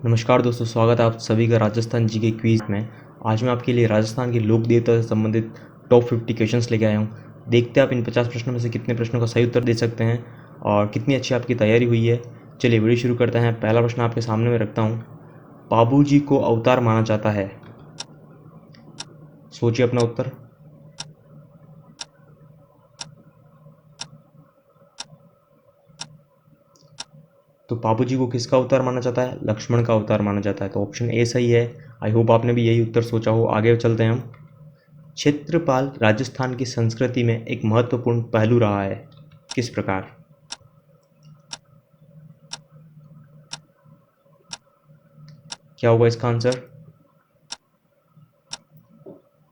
नमस्कार दोस्तों, स्वागत है आप सभी का राजस्थान जी के क्विज में। आज मैं आपके लिए राजस्थान के लोक देवता से संबंधित टॉप 50 क्वेश्चंस लेके आया हूँ। देखते हैं आप इन 50 प्रश्नों में से कितने प्रश्नों का सही उत्तर दे सकते हैं और कितनी अच्छी आपकी तैयारी हुई है। चलिए वीडियो शुरू करते हैं। पहला प्रश्न आपके सामने में रखता हूँ। बाबू जी को अवतार माना जाता है, सोचिए अपना उत्तर। तो बाबू जी को किसका अवतार माना जाता है? लक्ष्मण का अवतार माना जाता है। तो ऑप्शन ए सही है। आई होप आपने भी यही उत्तर सोचा हो। आगे चलते हैं हम। क्षेत्रपाल राजस्थान की संस्कृति में एक महत्वपूर्ण पहलू रहा है, किस प्रकार? क्या होगा इसका आंसर?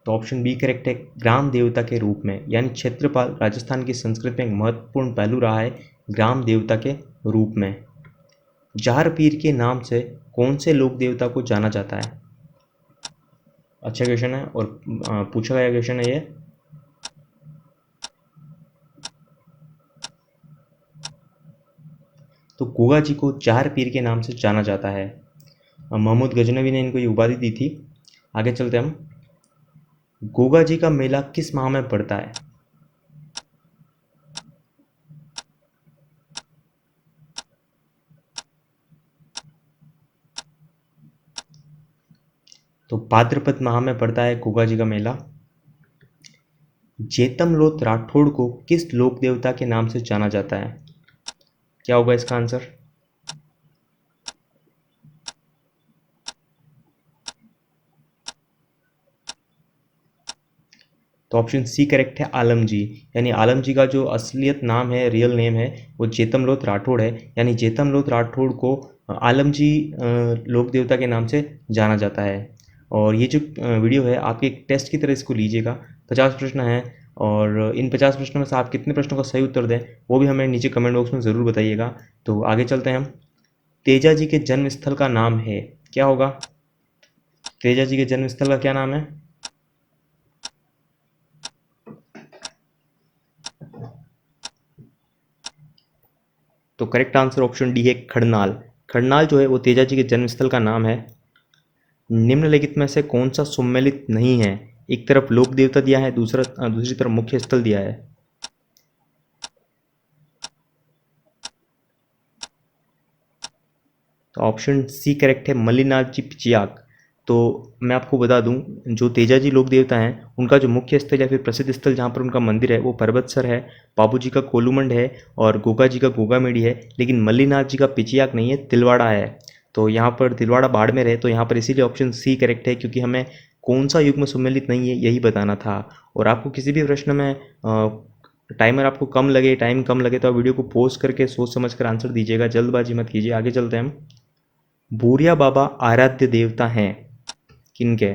तो ऑप्शन बी करेक्ट है, ग्राम देवता के रूप में। यानी क्षेत्रपाल राजस्थान की संस्कृति में एक महत्वपूर्ण पहलू रहा है ग्राम देवता के रूप में। जार पीर के नाम से कौन से लोक देवता को जाना जाता है? अच्छा क्वेश्चन है और पूछा गया क्वेश्चन है ये। तो गोगा जी को जार पीर के नाम से जाना जाता है। महमूद गजनवी ने इनको ये उपाधि दी थी। आगे चलते हम। गोगा जी का मेला किस माह में पड़ता है? तो भाद्रपद माह में पड़ता है गोगा जी का मेला। जेतमलोत राठौड़ को किस लोक देवता के नाम से जाना जाता है? क्या होगा इसका आंसर? तो ऑप्शन सी करेक्ट है, आलम जी। यानी आलम जी का जो असलियत नाम है, रियल नेम है, वो जेतमलोत राठौड़ है। यानी जेतमलोत राठौड़ को आलम जी लोक देवता के नाम से जाना जाता है। और ये जो वीडियो है आपके एक टेस्ट की तरह इसको लीजिएगा। 50 प्रश्न हैं और इन 50 प्रश्नों में से आप कितने प्रश्नों का सही उत्तर दें वो भी हमें नीचे कमेंट बॉक्स में ज़रूर बताइएगा। तो आगे चलते हैं हम। तेजा जी के जन्म स्थल का नाम है, क्या होगा? तेजा जी के जन्म स्थल का क्या नाम है? तो करेक्ट आंसर ऑप्शन डी है, खड़नाल। खड़नाल जो है वो तेजा जी के जन्मस्थल का नाम है। निम्नलिखित में से कौन सा सुमेलित नहीं है? एक तरफ लोक देवता दिया है, दूसरी तरफ मुख्य स्थल दिया है। तो ऑप्शन सी करेक्ट है, मल्लीनाथ जी पिचियाक। तो मैं आपको बता दूं, जो तेजाजी लोक देवता हैं उनका जो मुख्य स्थल या फिर प्रसिद्ध स्थल जहाँ पर उनका मंदिर है वो पर्वतसर है, बाबू जी का कोलूमंड है और गोगा जी का गोगामेडी है। लेकिन मल्लीनाथ जी का पिचियाक नहीं है, तिलवाड़ा है। तो यहाँ पर तिलवाड़ा बाड़मेर है। तो यहाँ पर इसीलिए ऑप्शन सी करेक्ट है, क्योंकि हमें कौन सा युग में सम्मिलित नहीं है यही बताना था। और आपको किसी भी प्रश्न में टाइमर आपको कम लगे, टाइम कम लगे, तो आप वीडियो को पॉज करके सोच समझ कर आंसर दीजिएगा, जल्दबाजी मत कीजिए। आगे चलते हैं हम। भूरिया बाबा आराध्य देवता हैं किनके?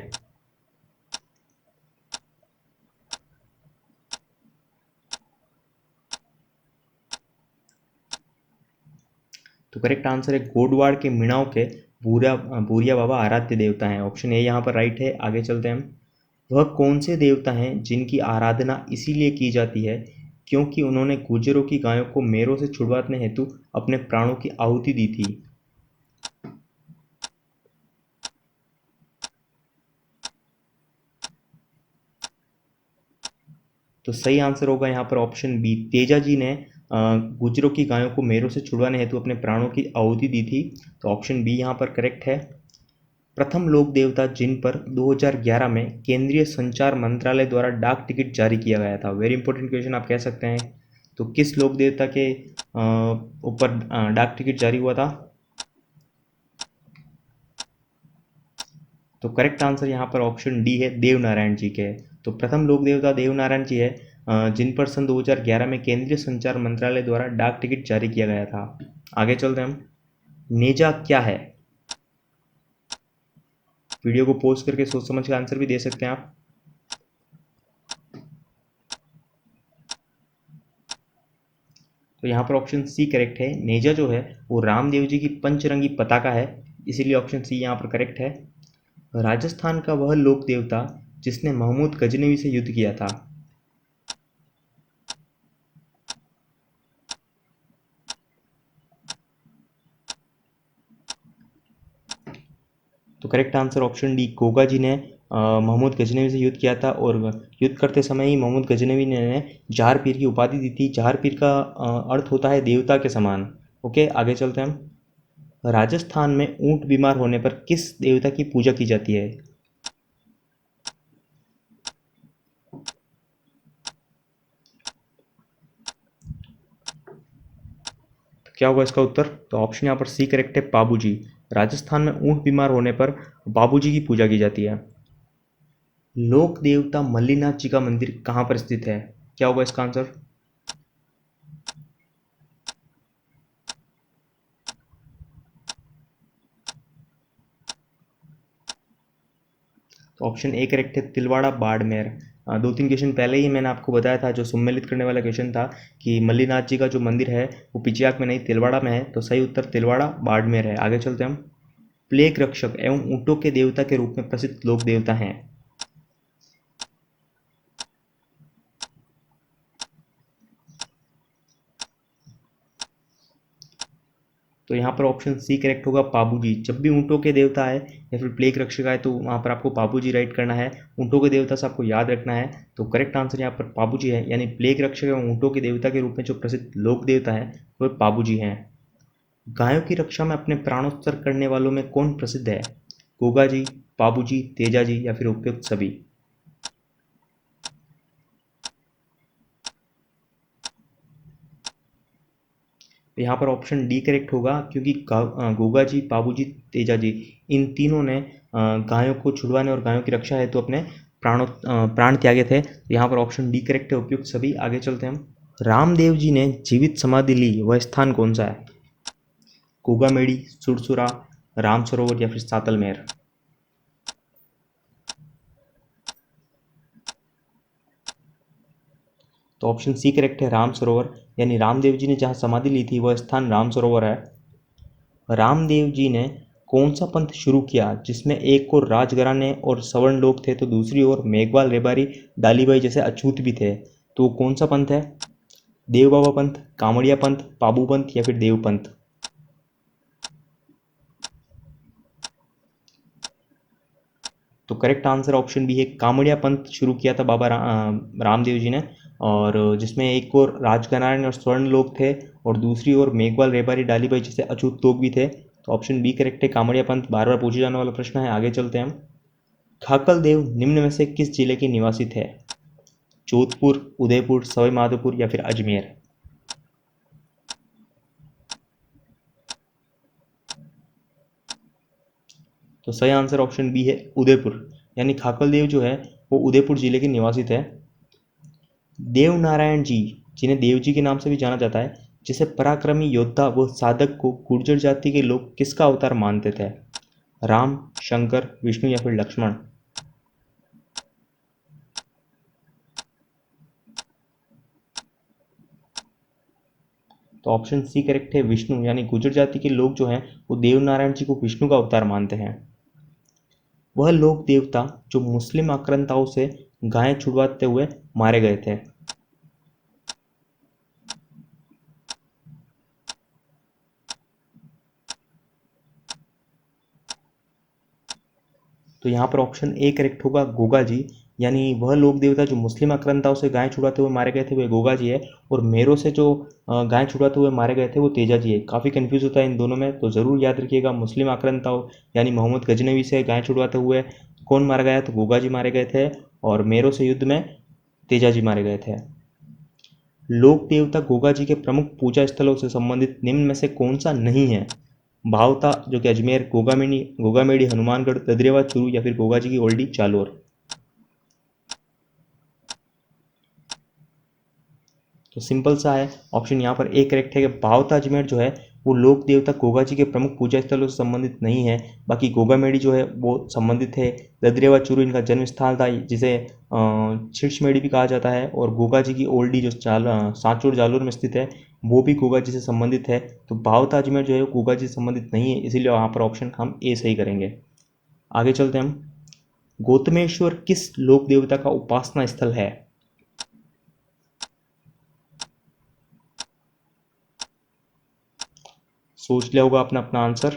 तो करेक्ट आंसर है, गोडवाड़ के मीणाओं के भूरिया भूरिया बाबा आराध्य देवता हैं। ऑप्शन ए यहाँ पर राइट है। आगे चलते हैं हम। वह कौन से देवता हैं जिनकी आराधना इसीलिए की जाती है क्योंकि उन्होंने गुर्जरों की गायों को मेरों से छुड़वाने हेतु अपने प्राणों की आहुति दी थी? तो सही आंसर होगा यहाँ पर ऑप्शन बी, तेजा जी ने गुर्जरों की गायों को मेरों से छुड़वाने हेतु अपने प्राणों की आहुति दी थी। तो ऑप्शन बी यहाँ पर करेक्ट है। प्रथम लोक देवता जिन पर 2011 में केंद्रीय संचार मंत्रालय द्वारा डाक टिकट जारी किया गया था, वेरी इंपॉर्टेंट क्वेश्चन आप कह सकते हैं। तो किस लोक देवता के ऊपर डाक टिकट जारी हुआ था? तो करेक्ट आंसर यहाँ पर ऑप्शन डी है, देव नारायण जी के। तो प्रथम लोक देवता देव नारायण जी है, जिन पर सन 2011 में केंद्रीय संचार मंत्रालय द्वारा डाक टिकट जारी किया गया था। आगे चलते हैं हम। नेजा क्या है? वीडियो को पॉज करके सोच समझ के आंसर भी दे सकते हैं आप। तो यहाँ पर ऑप्शन सी करेक्ट है। नेजा जो है वो रामदेव जी की पंचरंगी पताका है, इसीलिए ऑप्शन सी यहाँ पर करेक्ट है। राजस्थान का वह लोक देवता जिसने महमूद गजनवी से युद्ध किया था? तो correct answer option D, Goga ji ने मोहम्मद गजनवी से युद्ध किया था और युद्ध करते समय ही मोहम्मद गजनवी ने जहार पीर की उपाधि दी थी। जहार पीर का अर्थ होता है देवता के समान। ओके, आगे चलते हैं हम। राजस्थान में ऊंट बीमार होने पर किस देवता की पूजा की जाती है? तो क्या होगा इसका उत्तर? तो ऑप्शन यहाँ पर सी करेक्ट है, बाबूजी। राजस्थान में ऊंट बीमार होने पर बाबूजी की पूजा की जाती है। लोक देवता मल्लीनाथ जी का मंदिर कहाँ पर स्थित है? क्या होगा इसका आंसर? तो ऑप्शन ए करेक्ट है, तिलवाड़ा बाड़मेर। दो तीन क्वेश्चन पहले ही मैंने आपको बताया था, जो सम्मिलित करने वाला क्वेश्चन था, कि मल्लीनाथ जी का जो मंदिर है वो पिचियाक में नहीं तिलवाड़ा में है। तो सही उत्तर तिलवाड़ा बाड़मेर है। आगे चलते हैं हम। प्लेग रक्षक एवं ऊँटों के देवता के रूप में प्रसिद्ध लोक देवता हैं। तो यहाँ पर ऑप्शन सी करेक्ट होगा, पाबूजी। जब भी ऊँटों के देवता आए या फिर प्लेग रक्षक आए तो वहाँ पर आपको पाबूजी राइट करना है। ऊँटों के देवता से आपको याद रखना है। तो करेक्ट आंसर यहाँ पर पाबूजी है, यानी प्लेग रक्षक एवं ऊँटों के देवता के रूप में जो प्रसिद्ध लोक देवता है वह पाबूजी हैं। गायों की रक्षा में अपने प्राणोत्सर्ग करने वालों में कौन प्रसिद्ध है? गोगा जी, पाबूजी, तेजा जी या फिर उपयुक्त सभी? तो यहाँ पर ऑप्शन डी करेक्ट होगा, क्योंकि गोगा जी, बाबूजी, तेजा जी, इन तीनों ने गायों को छुड़वाने और गायों की रक्षा हेतु तो अपने प्राण त्यागे थे। तो यहाँ पर ऑप्शन डी करेक्ट है, उपयुक्त सभी। आगे चलते हैं हम। रामदेव जी ने जीवित समाधि ली वह स्थान कौन सा है? गोगामेड़ी, सुरसुरा, राम सरोवर या फिर सातलमेर? तो ऑप्शन सी करेक्ट है, राम सरोवर। यानी रामदेव जी ने जहाँ समाधि ली थी वह स्थान राम सरोवर है। रामदेव जी ने कौन सा पंथ शुरू किया जिसमें एक ओर राजघराने और सवर्ण लोग थे तो दूसरी ओर मेघवाल, रेबारी, डालीबाई जैसे अछूत भी थे? तो कौन सा पंथ है? देव बाबा पंथ, कामड़िया पंथ, पाबू पंथ या फिर देव पंथ? तो करेक्ट आंसर ऑप्शन बी है, कामड़िया पंथ शुरू किया था रामदेव जी ने। और जिसमें एक और राजघराने और स्वर्ण लोग थे और दूसरी ओर मेघवाल, रेबारी, डालीबाई जैसे अछूत लोग भी थे। तो ऑप्शन बी करेक्ट है, कामड़िया पंथ। बार बार पूछे जाने वाला प्रश्न है। आगे चलते हैं हम। खाकल देव निम्न में से किस जिले के निवासी थे? जोधपुर, उदयपुर, सवाई माधोपुर या फिर अजमेर? तो सही आंसर ऑप्शन बी है, उदयपुर। यानी खाकल देव जो है वो उदयपुर जिले के निवासी थे। देव नारायण जी, जिन्हें देव जी के नाम से भी जाना जाता है, जिसे पराक्रमी योद्धा व साधक को गुर्जर जाति के लोग किसका अवतार मानते थे? राम, शंकर, विष्णु या फिर लक्ष्मण? तो ऑप्शन सी करेक्ट है, विष्णु। यानी गुर्जर जाति के लोग जो हैं वो देव नारायण जी को विष्णु का अवतार मानते हैं। वह लोक देवता जो मुस्लिम आक्रांताओं से गायें छुड़वाते हुए मारे गए थे? तो यहाँ पर ऑप्शन ए करेक्ट होगा, गोगा जी। यानी वह लोक देवता जो मुस्लिम आक्रांताओं से गायें छुड़ाते हुए मारे गए थे वह गोगा जी है। और मेरो से जो गायें छुड़ाते हुए मारे गए थे वो तेजा जी है। काफ़ी कंफ्यूज होता है इन दोनों में, तो ज़रूर याद रखिएगा। मुस्लिम आक्रांताओं यानी मोहम्मद गजनवी से गायें छुड़वाते हुए कौन मारा गया? तो गोगा जी मारे गए थे। और मेरो से युद्ध में तेजा जी मारे गए थे। लोक देवता गोगा जी के प्रमुख पूजा स्थलों से संबंधित निम्न में से कौन सा नहीं है? भावता जो कि अजमेर, गोगामेड़ी, हनुमानगढ़, ददरेवा, चूरू या फिर गोगा जी की ओल्डी जालोर? तो सिंपल सा है, ऑप्शन यहाँ पर ए करेक्ट है कि भावता अजमेर जो है वो लोक देवता गोगा जी के प्रमुख पूजा स्थलों से संबंधित नहीं है। बाकी गोगामेड़ी जो है वो संबंधित है। ददरेवा चूरू इनका जन्म स्थान था, जिसे छिड़छमेड़ी भी कहा जाता है। और गोगा जी की ओल्डी जो सांचौर जालोर में स्थित है वो भी गोगा जी से संबंधित है। तो भावता अजमेर जो है वो गोगा जी से संबंधित नहीं है, इसीलिए वहाँ पर ऑप्शन हम ए सही करेंगे। आगे चलते हैं हम। गौतमेश्वर किस लोक देवता का उपासना स्थल है? सोच लिया होगा अपना अपना आंसर।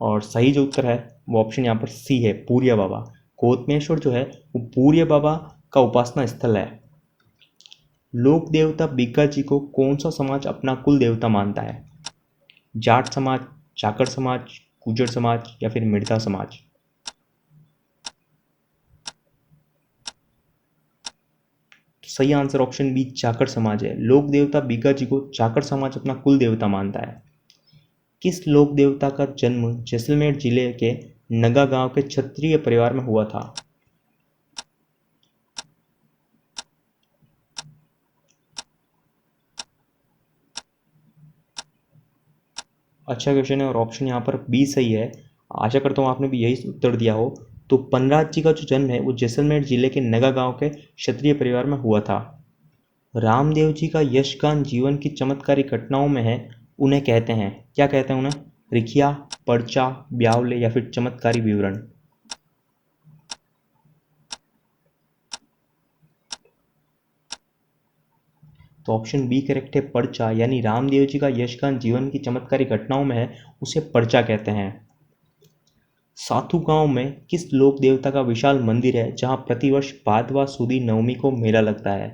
और सही जो उत्तर है वो ऑप्शन यहाँ पर सी है, पूरिया बाबा। कोतमेश्वर जो है वो पूरिया बाबा का उपासना स्थल है। लोक देवता बीका जी को कौन सा समाज अपना कुल देवता मानता है? जाट समाज, चाकर समाज, गुर्जर समाज या फिर मिर्जा समाज? तो सही आंसर ऑप्शन बी, चाकर समाज है। लोक देवता बीका जी को चाकर समाज अपना कुल देवता मानता है। किस लोक देवता का जन्म जैसलमेर जिले के नगा गांव के क्षत्रिय परिवार में हुआ था? अच्छा क्वेश्चन है और ऑप्शन यहाँ पर बी सही है। आशा करता हूँ आपने भी यही उत्तर दिया हो। तो पनराज जी का जो जन्म है वो जैसलमेर जिले के नगा गांव के क्षत्रिय परिवार में हुआ था। रामदेव जी का यशगान जीवन की चमत्कारी घटनाओं में है, उन्हें कहते हैं, क्या कहते हैं उन्हें? रिखिया, पर्चा, ब्यावले या फिर चमत्कारी विवरण? तो ऑप्शन बी करेक्ट है, पर्चा। यानी रामदेव जी का यशगान जीवन की चमत्कारी घटनाओं में है, उसे पर्चा कहते हैं। साथू गांव में किस लोक देवता का विशाल मंदिर है जहां प्रतिवर्ष भादवा सुदी नवमी को मेला लगता है?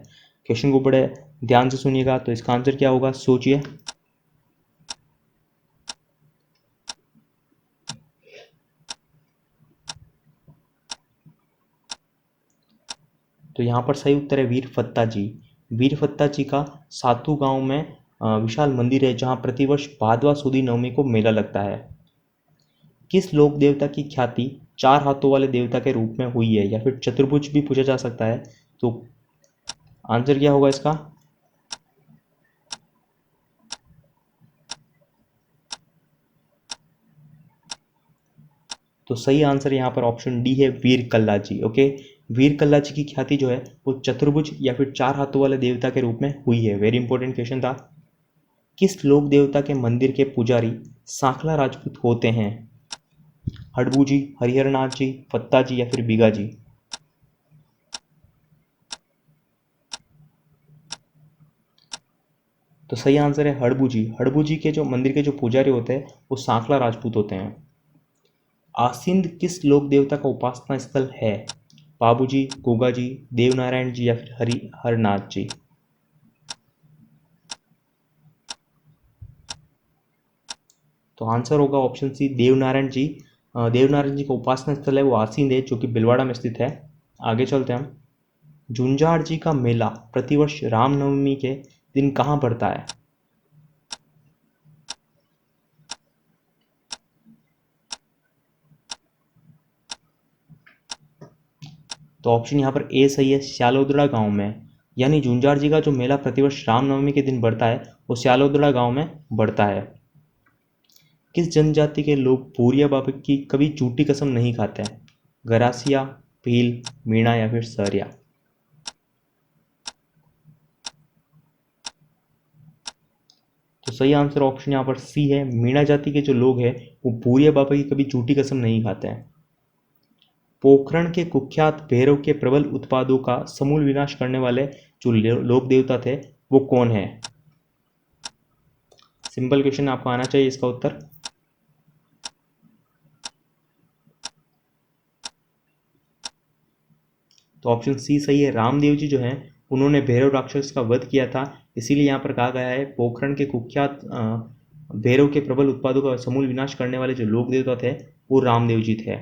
क्वेश्चन को बड़े ध्यान से सुनिएगा। तो इसका आंसर क्या होगा, सोचिए। तो यहाँ पर सही उत्तर है वीर फत्ता जी। वीर फत्ता जी का सातू गांव में विशाल मंदिर है जहाँ प्रतिवर्ष भादवा सुदी नवमी को मेला लगता है। किस लोक देवता की ख्याति चार हाथों वाले देवता के रूप में हुई है, या फिर चतुर्भुज भी पूछा जा सकता है? तो आंसर क्या होगा इसका? तो सही आंसर यहाँ पर ऑप्शन डी है, वीर कल्ला जी। ओके, वीर कल्ला जी की ख्याति जो है वो चतुर्भुज या फिर चार हाथों वाले देवता के रूप में हुई है। वेरी इंपॉर्टेंट क्वेश्चन था। किस लोक देवता के मंदिर के पुजारी सांखला राजपूत होते हैं? हड़बू जी, हरिहरनाथ जी, फत्ता जी या फिर बीगा जी? तो सही आंसर है हड़बू जी। हड़बू जी के जो मंदिर के जो पुजारी होते हैं वो सांखला राजपूत होते हैं। आसिंद किस लोक देवता का उपासना स्थल है? बाबू जी, गोगा जी, देवनारायण जी या फिर हरिहरनाथ जी? तो आंसर होगा ऑप्शन सी, देवनारायण जी। देवनारायण जी का उपासना स्थल है वो आसींद है, जो कि बिलवाड़ा में स्थित है। आगे चलते हैं हम। झुंझाड़ जी का मेला प्रतिवर्ष रामनवमी के दिन कहाँ पड़ता है? तो ऑप्शन यहाँ पर ए सही है, श्यालोदड़ा गांव में। यानी झुंझाड़ जी का जो मेला प्रतिवर्ष रामनवमी के दिन बढ़ता है वो श्यालोदड़ा गांव में बढ़ता है। किस जनजाति के लोग भूरिया बाबा की कभी झूठी कसम नहीं खाते हैं? गरासिया, भील, मीणा या फिर सरिया? तो सही आंसर ऑप्शन यहाँ पर सी है, मीणा जाति के जो लोग हैं वो भूरिया बाबा की कभी झूठी कसम नहीं खाते हैं। पोखरण के कुख्यात भैरव के प्रबल उत्पादों का समूल विनाश करने वाले जो लोक देवता थे वो कौन है? सिंपल क्वेश्चन, आपको आना चाहिए इसका उत्तर। तो ऑप्शन सी सही है, रामदेव जी जो हैं उन्होंने भैरव राक्षस का वध किया था, इसीलिए यहाँ पर कहा गया है पोखरण के कुख्यात भैरव के प्रबल उत्पादों का समूल विनाश करने वाले जो लोक देवता थे वो रामदेव जी थे।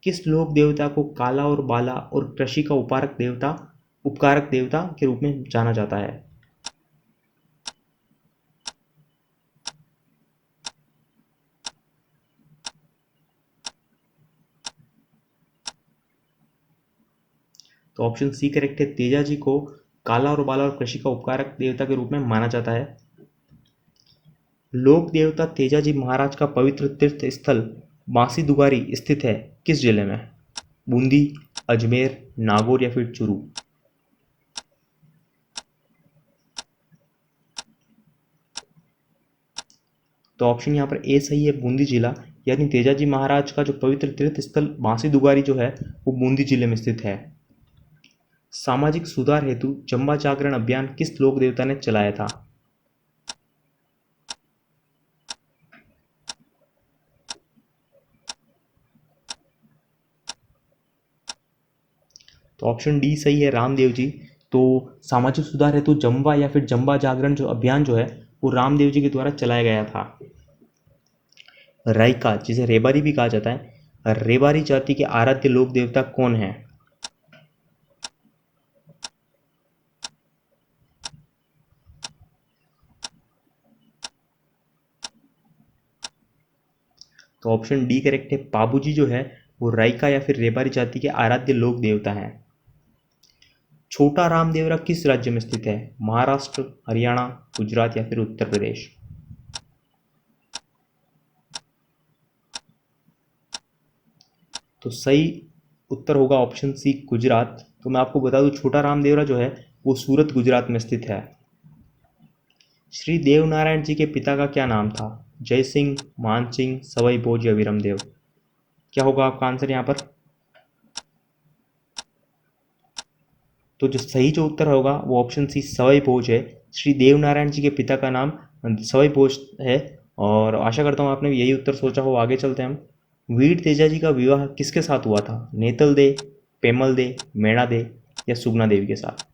किस लोक देवता को काला और बाला और कृषि का उपकारक देवता के रूप में जाना जाता है? तो ऑप्शन सी करेक्ट है, तेजा जी को काला और बाला और कृषि का उपकारक देवता के रूप में माना जाता है। लोक देवता तेजाजी महाराज का पवित्र तीर्थ स्थल बांसी दुगारी स्थित है किस जिले में? बूंदी, अजमेर, नागौर या फिर चूरू? तो ऑप्शन यहाँ पर ए सही है, बूंदी जिला। यानी तेजाजी महाराज का जो पवित्र तीर्थ स्थल बांसी दुगारी जो है वो बूंदी जिले में स्थित है। सामाजिक सुधार हेतु चंबा जागरण अभियान किस लोक देवता ने चलाया था? तो ऑप्शन डी सही है, रामदेव जी। तो सामाजिक सुधार हेतु जमवा या फिर जम्बा जागरण जो अभियान जो है वो रामदेव जी के द्वारा चलाया गया था। राइका, जिसे रेबारी भी कहा जाता है, रेबारी जाति के आराध्य लोक देवता कौन है? तो ऑप्शन डी करेक्ट है, पाबूजी जो है वो राइका या फिर रेबारी जाति के आराध्य लोक देवता हैं। छोटा रामदेवरा किस राज्य में स्थित है? महाराष्ट्र, हरियाणा, गुजरात या फिर उत्तर प्रदेश? तो सही उत्तर होगा ऑप्शन सी, गुजरात। तो मैं आपको बता दूं, छोटा रामदेवरा जो है वो सूरत, गुजरात में स्थित है। श्री देवनारायण जी के पिता का क्या नाम था? जय सिंह, मान सिंह, सवाई भोज या वीरमदेव? क्या होगा आपका आंसर यहाँ पर? तो जो उत्तर होगा वो ऑप्शन सी, सवाई भोज है। श्री देवनारायण जी के पिता का नाम सवाई भोज है। और आशा करता हूँ आपने भी यही उत्तर सोचा हो। आगे चलते हैं हम। वीर तेजा जी का विवाह किसके साथ हुआ था? नेतल दे, पेमल दे, मैणा दे या सुगना देवी के साथ?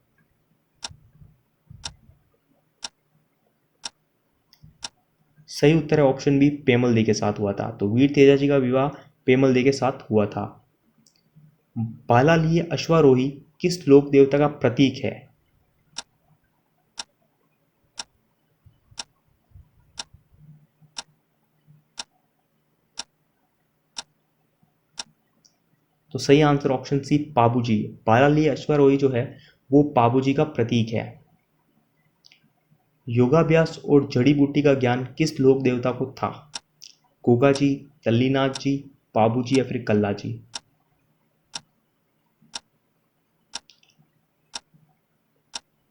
सही उत्तर है ऑप्शन बी, पेमल दे के साथ हुआ था। तो वीर तेजा जी का विवाह पेमल दे के साथ हुआ था। बालालिय अश्वारोही किस लोक देवता का प्रतीक है? तो सही आंसर ऑप्शन सी, पाबूजी। बालालिय अश्वारोही जो है वो पाबूजी का प्रतीक है। योगाभ्यास और जड़ी बूटी का ज्ञान किस लोक देवता को था? गोगा जी, तल्लीनाथ जी, पाबूजी या फिर कल्ला जी?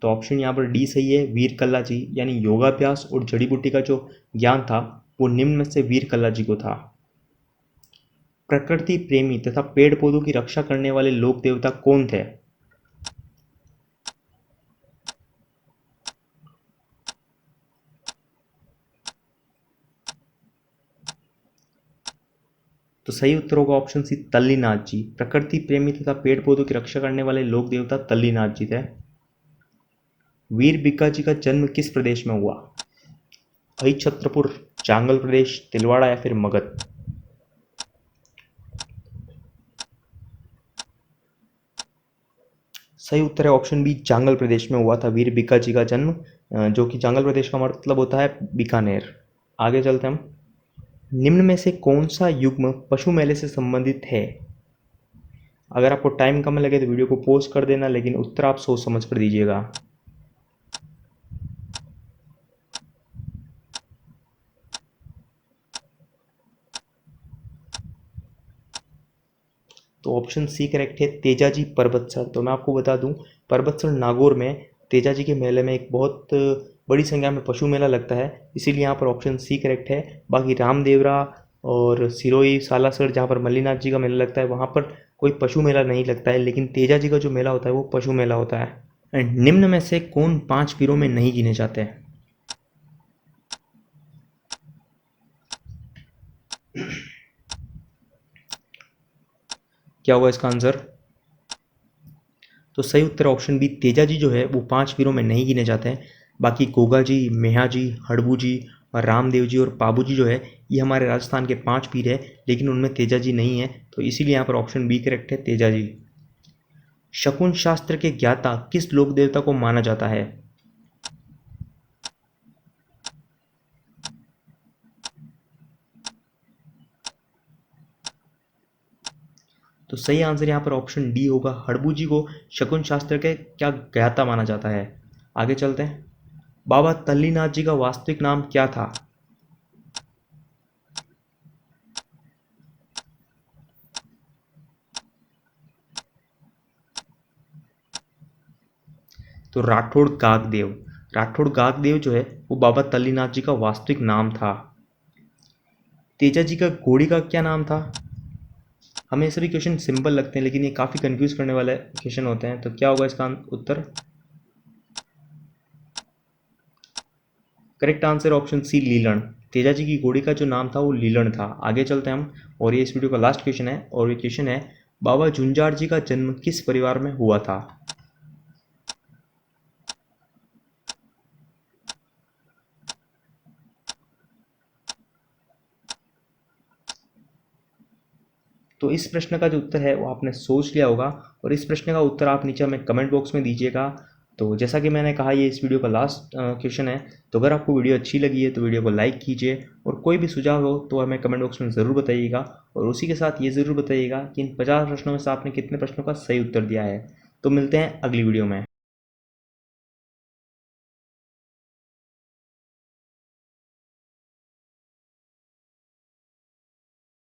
तो ऑप्शन यहाँ पर डी सही है, वीर कल्ला जी। यानी योगाभ्यास और जड़ी बूटी का जो ज्ञान था वो निम्न में से वीर कल्ला जी को था। प्रकृति प्रेमी तथा पेड़ पौधों की रक्षा करने वाले लोक देवता कौन थे? तो सही उत्तर होगा ऑप्शन सी, तल्लीनाथ जी। प्रकृति प्रेमी तथा पेड़ पौधों की रक्षा करने वाले लोक देवता तल्लीनाथ जी थे। वीर बिक्का जी का जन्म किस प्रदेश में हुआ? भाई छत्रपुर, चांगल प्रदेश, तिलवाड़ा या फिर मगध? सही उत्तर है ऑप्शन बी, चांगल प्रदेश में हुआ था वीर बिक्का जी का जन्म, जो कि चांगल प्रदेश का मतलब होता है बीकानेर। आगे चलते हैं हम। निम्न में से कौन सा युग्म पशु मेले से संबंधित है? अगर आपको टाइम कम लगे तो वीडियो को पॉज कर देना, लेकिन उत्तर आप सोच समझ कर दीजिएगा। तो ऑप्शन सी करेक्ट है, तेजाजी पर्वतसर। तो मैं आपको बता दूं, पर्वतसर नागौर में तेजाजी के मेले में एक बहुत बड़ी संख्या में पशु मेला लगता है, इसीलिए यहाँ पर ऑप्शन सी करेक्ट है। बाकी रामदेवरा और सिरोही सालासर जहाँ पर मल्लीनाथ जी का मेला लगता है वहाँ पर कोई पशु मेला नहीं लगता है, लेकिन तेजाजी का जो मेला होता है वो पशु मेला होता है। एंड निम्न में से कौन 5 वीरों में नहीं गिने जाते हैं? क्या होगा इसका आंसर? तो सही उत्तर ऑप्शन बी, तेजा जी जो है वो 5 वीरों में नहीं गिने जाते हैं। बाकी गोगा जी, मेहा जी, हड़बू जी और रामदेव जी और पाबू जी जो है ये हमारे राजस्थान के 5 वीर है, लेकिन उनमें तेजा जी नहीं है, तो इसीलिए यहाँ पर ऑप्शन बी करेक्ट है, तेजा जी। शकुन शास्त्र के ज्ञाता किस लोक देवता को माना जाता है? तो सही आंसर यहाँ पर ऑप्शन डी होगा, हड़बू जी को शकुन शास्त्र के क्या ज्ञाता माना जाता है। आगे चलते हैं। बाबा तल्लीनाथ जी का वास्तविक नाम क्या था? तो राठौड़ गागदेव। राठौड़ गागदेव जो है वो बाबा तल्लीनाथ जी का वास्तविक नाम था। तेजा जी का घोड़ी का क्या नाम था? हमें सभी क्वेश्चन सिंपल लगते हैं, लेकिन ये काफ़ी कंफ्यूज करने वाले क्वेश्चन होते हैं। तो क्या होगा इसका उत्तर? Correct answer option C, Leelan. Teja ji की घोड़ी का जो नाम था वो लीलन था। आगे चलते हैं हम, और ये इस वीडियो का लास्ट क्वेश्चन है, और ये क्वेश्चन है, बाबा झुंझार जी का जन्म किस परिवार में हुआ था? तो इस प्रश्न का जो उत्तर है वो आपने सोच लिया होगा, और इस प्रश्न का उत्तर आप नीचे हमें कमेंट बॉक्स में दीजिएगा। तो जैसा कि मैंने कहा, ये इस वीडियो का लास्ट क्वेश्चन है। तो अगर आपको वीडियो अच्छी लगी है तो वीडियो को लाइक कीजिए, और कोई भी सुझाव हो तो हमें कमेंट बॉक्स में ज़रूर बताइएगा। और उसी के साथ ये ज़रूर बताइएगा कि इन 50 प्रश्नों में से आपने कितने प्रश्नों का सही उत्तर दिया है। तो मिलते हैं अगली वीडियो में।